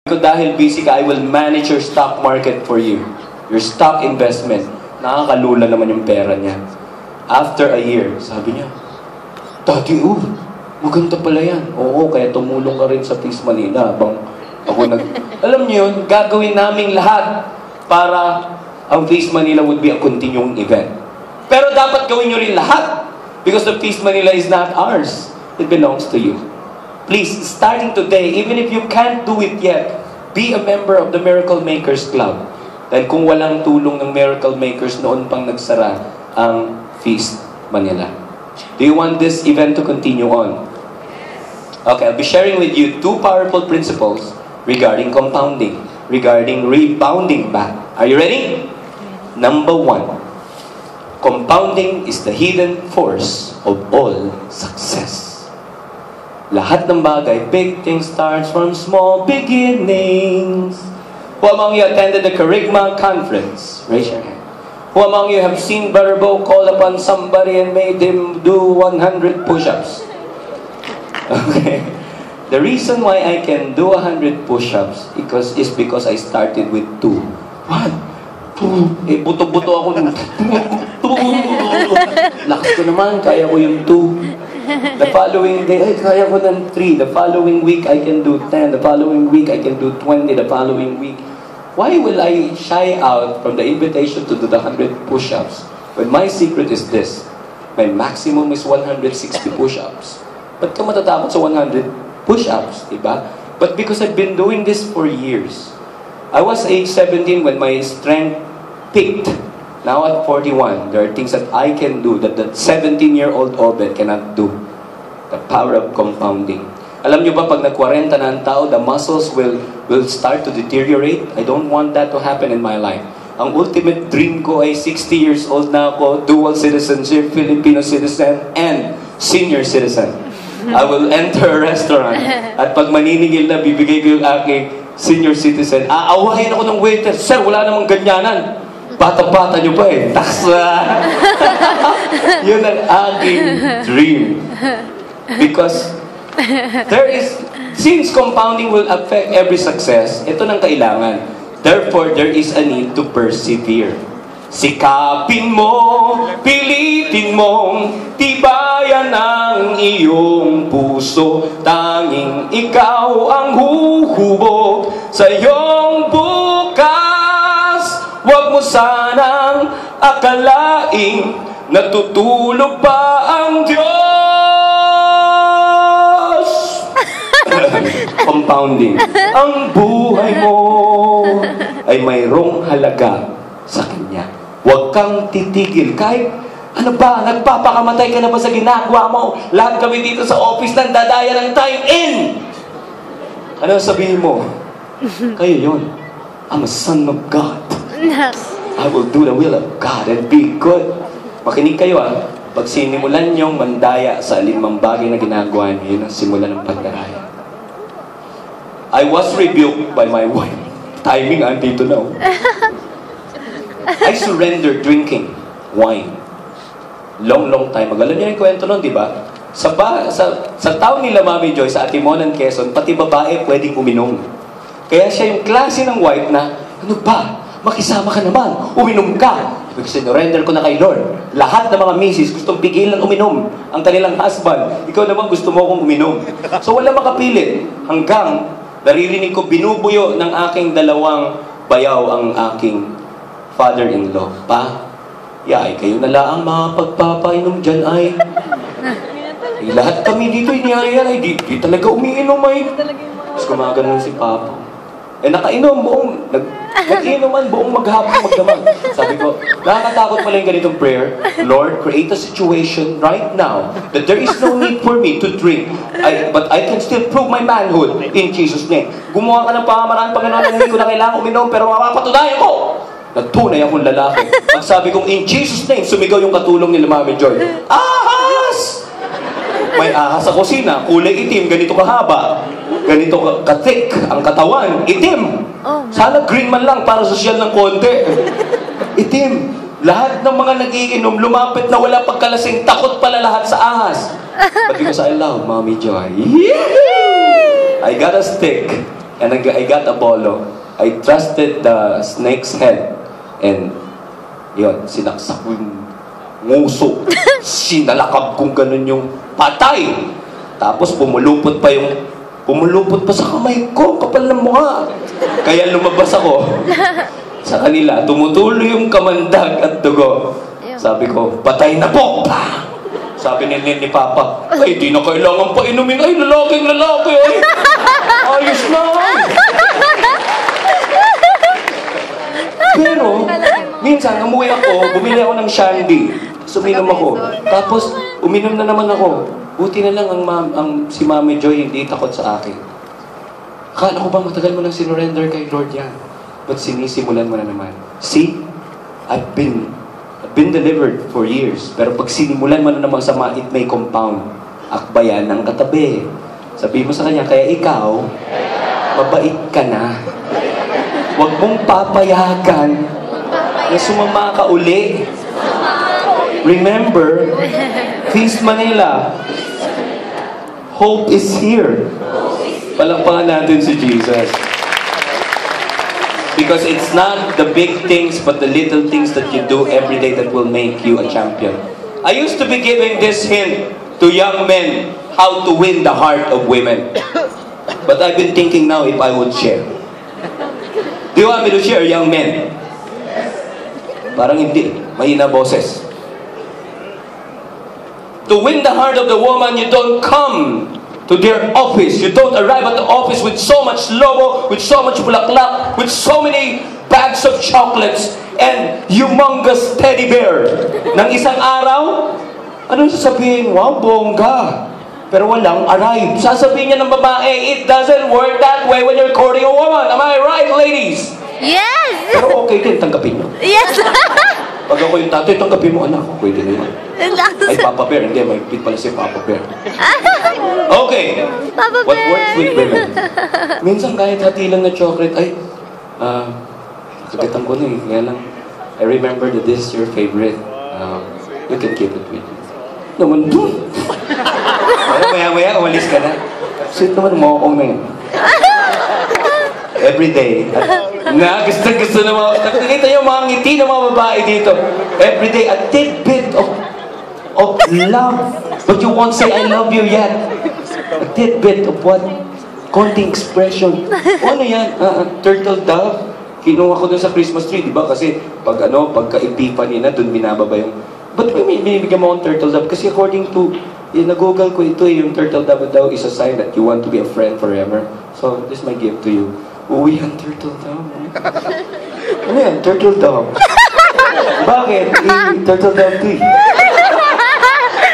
ko dahil busy ka, I will manage your stock market for you. Your stock investment. Nakakalula naman yung pera niya. After a year, sabi niya, Daddy, maganda pala yan. Oo, kaya tumulong ka rin sa Peace Manila. Habang ako Alam niyo yun, gagawin naming lahat para ang Peace Manila would be a continuing event. Pero dapat gawin niyo rin lahat. Because the Peace Manila is not ours. It belongs to you. Please, starting today, even if you can't do it yet, be a member of the Miracle Makers Club. Dahil kung walang tulong ng Miracle Makers, noon pang nagsara ang Feast Manila. Do you want this event to continue on? Okay, I'll be sharing with you two powerful principles regarding compounding, regarding rebounding back. Are you ready? Number one, compounding is the hidden force of all success. Lahat ng bagay, big things starts from small beginnings. Who among you attended the Kerygma conference? Raise your hand. Who among you have seen Brother Bo call upon somebody and made him do 100 push-ups? Okay. The reason why I can do 100 push-ups is because I started with 2. 1, 2. Buto-buto ako. Lakas ko naman, kaya ko yung 2. The following day, kaya ko ng 3. The following week, I can do 10. The following week, I can do 20. The following week. Why will I shy out from the invitation to do the 100 push-ups when my secret is this? My maximum is 160 push-ups. Ba't ka matatakot sa 100 push-ups, diba? But because I've been doing this for years. I was age 17 when my strength peaked. Now at 41, there are things that I can do that the 17-year-old Obed cannot do. The power of compounding. Alam nyo ba, pag nag-40 na ang tao, the muscles will start to deteriorate. I don't want that to happen in my life. Ang ultimate dream ko ay 60 years old na ako, dual citizenship, Filipino citizen, and senior citizen. I will enter a restaurant at pag maniningil na, bibigay ko yung aking senior citizen. Aawahin ako ng waiter, Sir, wala namang ganyanan. Bata-bata nyo pa eh. Taksa! Yun ang aking dream. Because since compounding will affect every success, ito nang kailangan. Therefore, there is a need to persevere. Sikapin mo, pilitin mong tibayan ang iyong puso. Tanging ikaw ang huhubog sa iyong bukas. Huwag mo sanang akalaing natutulog pa ang Diyos. Compounding. Ang buhay mo ay mayroong halaga sa Kanya. Huwag kang titigil. Kahit, nagpapakamatay ka na ba sa ginagawa mo? Lahat kami dito sa office lang, dadaya ng time in. Ano sabihin mo? Kayo yun. I'm a son of God. I will do the will of God and be good. Makinig kayo Pag sinimulan niyong mandaya sa alinmang bagay na ginagawa niyo, yun ang simula ng pagdaraya. I was rebuked by my wife. Timing, dito na. I surrendered drinking wine. Long time ago. Alam niyo yung kwento nun, di ba? Sa town nila Mami Joy, sa Atimonan, Quezon, pati babae pwedeng uminom. Kaya siya yung klase ng wife na, ano ba? Makisama ka naman, uminom ka. Sinurrender ko na kay Lord. Lahat ng mga misis gustong pigilan uminom ang kanilang husband. Ikaw naman gusto mo akong uminom. So wala makapilit. Hanggang naririnig ko binubuyo ng aking dalawang bayaw ang aking father-in-law. Kayo na lang ang pagpapainom dyan ay. Lahat kami dito iniyaya di talaga umiinom ay. Tapos gumaganon si Papa. Nakainom nag-inuman buong maghapon magdamag. Sabi ko, nakakatakot pala yung ganitong prayer. Lord, create a situation right now that there is no need for me to drink. But I can still prove my manhood in Jesus' name. Gumawa ka ng pamamaraan, Panginoon, na hindi ko na kailangan uminom, pero mapapatunayan ko na tunay akong lalaki. Pag sabi kong, in Jesus' name, sumigaw yung katulong ni Mami Joy. Ahas! May ahas sa kusina, kulay itim, ganito kahaba. Ganito ka-thick ang katawan, itim. Sana green man lang para sosyal ng konti. Itim. Lahat ng mga nagiinom, lumapit na wala pagkalasing, takot pala lahat sa ahas. But because I love Mommy Joy, I got a stick. And I got a bolo. I trusted the snake's head. And, yun, sinaksak ko yung nguso. Sinalakab kong ganun yung patay. Tapos pumulupot pa sa kamay ko, kapal ng mukha. Kaya lumabas ako sa kanila. Tumutuloy yung kamandag at dugo. Sabi ko, patay na po! Sabi ni Papa, ay, di na kailangan pa inumin. Ay, lalaking lalaki, ay! Ayos na, ay! Pero, minsan, umuwi ako, bumili ako ng shandy. Suminom ako. Tapos, uminom na naman ako. Buti na lang si Mami Joy hindi takot sa akin. Akala ko ba matagal mo nang sinurrender kay Lord yan? But sinisimulan mo na naman. See? I've been delivered for years. Pero pag sinimulan mo na naman sa it may compound. Akbayan ng katabi. Sabi mo sa kanya, kaya ikaw, mabait ka na. Huwag mong papayagan na sumama ka uli. Remember, Feast Manila, hope is here. Palakpakan natin si Jesus. Because it's not the big things, but the little things that you do every day that will make you a champion. I used to be giving this hint to young men how to win the heart of women. But I've been thinking now if I would share. Do you want me to share, young men? Parang hindi. Mahina boses. To win the heart of the woman, you don't come to their office. You don't arrive at the office with so much lobo, with so much bulaklak, with so many bags of chocolates, and humongous teddy bear. Nang isang araw, anong sasabihin? Wow, bongga. Pero walang arrive. Sasabihin niya ng babae, it doesn't work that way when you're courting a woman. Am I right, ladies? Yes! Pero okay din, tanggapin mo. Yes! Pag ako yung tatay, tanggapin mo, anak. Pwede na yun. Ay, Papa Bear. Hindi, may pit pala si Papa Bear. Okay. Papa What Bear. works with women? Minsan kahit hati lang na chocolate, ay, kagatan ko na eh. Kaya lang, I remember that this is your favorite. You can keep it with you. Naman dun. Pero maya-maya, umalis ka na. Sweet naman, mokong na yun. Every day. Na gusto na mga, nakikita niyo mga ngiti ng mga babae dito. Every day, a tidbit of love. But you won't say, I love you yet. A tidbit of what? Konting expression. O ano yan? Turtle dove. Kinuha ko dun sa Christmas tree, di ba? Kasi pagka-Epiphany na, dun binababa yung... Ba't binibigyan mo akong turtle dove? Kasi according to, na-google ko ito yung turtle dove daw is a sign that you want to be a friend forever. So, this is my gift to you. Uwi ang turtle dove. Ano yan? Turtle dove. Bakit? Turtle dove to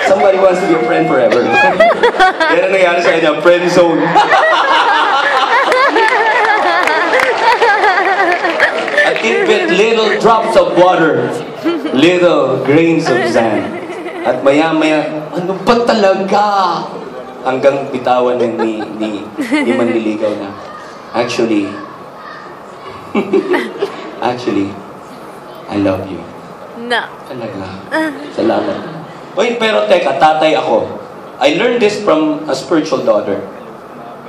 Somebody wants to be a friend forever. Yan ang nangyari sa kanya, friend zone. A tidbit, little drops of water, little grains of sand. At maya-maya, ano ba talaga? Hanggang bitawan ni manliligaw na. Actually, I love you. No. Talaga. Salamat. Uy, pero teka, tatay ako. I learned this from a spiritual daughter.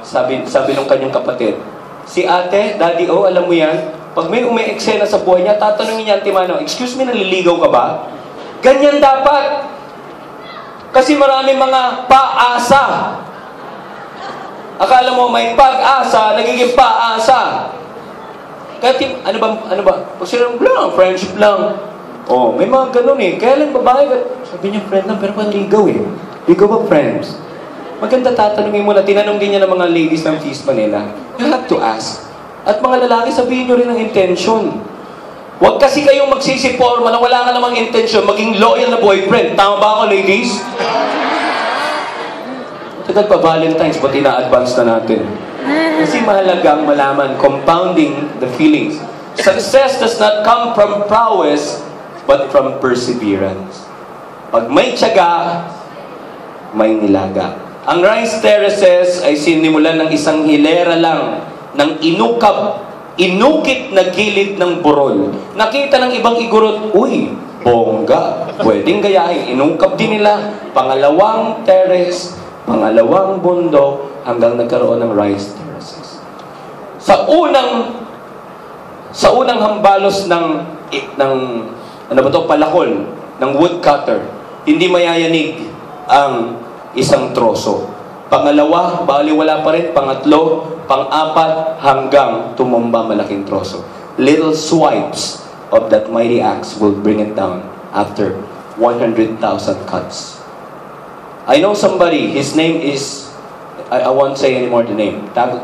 Sabi nung kanyang kapatid, si ate, daddy, alam mo yan, pag may eksena sa buhay niya, tatanungin niya, Timano, excuse me, naliligaw ka ba? Ganyan dapat. Kasi maraming mga paasa. Akala mo may pag-asa, nagiging paasa. Kaya ano ba? Pag sila lang, friendship lang. Oh, may mga ganun eh. Kaya lang babae, sabi niya friend lang, pero panligaw eh. Ligaw ba friends? Maganda tatanungin mo na, tinanong din niya ng mga ladies ng Feast Manila. You have to ask. At mga lalaki, sabihin nyo rin ang intention. Huwag kasi kayong magsisiporma na wala ka namang intention, maging loyal na boyfriend. Tama ba ako, ladies? Tagal pa Valentine's, ba't ina-advance na natin? Kasi mahalagang malaman, compounding the feelings. Success does not come from prowess, but from perseverance. Pag may tiyaga, may nilaga. Ang rice terraces ay sinimulan ng isang hilera lang ng inukit na gilid ng burol. Nakita ng ibang igurot, uy, bongga, pwedeng gayahin. Inungkap din nila, pangalawang terrace, pangalawang bundok, hanggang nagkaroon ng rice terraces. Sa unang hambalos ng ano ba to, palakol ng woodcutter, hindi mayayanig ang isang troso. Pangalawa, baliwala pa rin. Pangatlo, pang-apat, hanggang tumumba malaking troso. Little swipes of that mighty axe will bring it down after 100,000 cuts. I know somebody, his name is, I won't say anymore the name.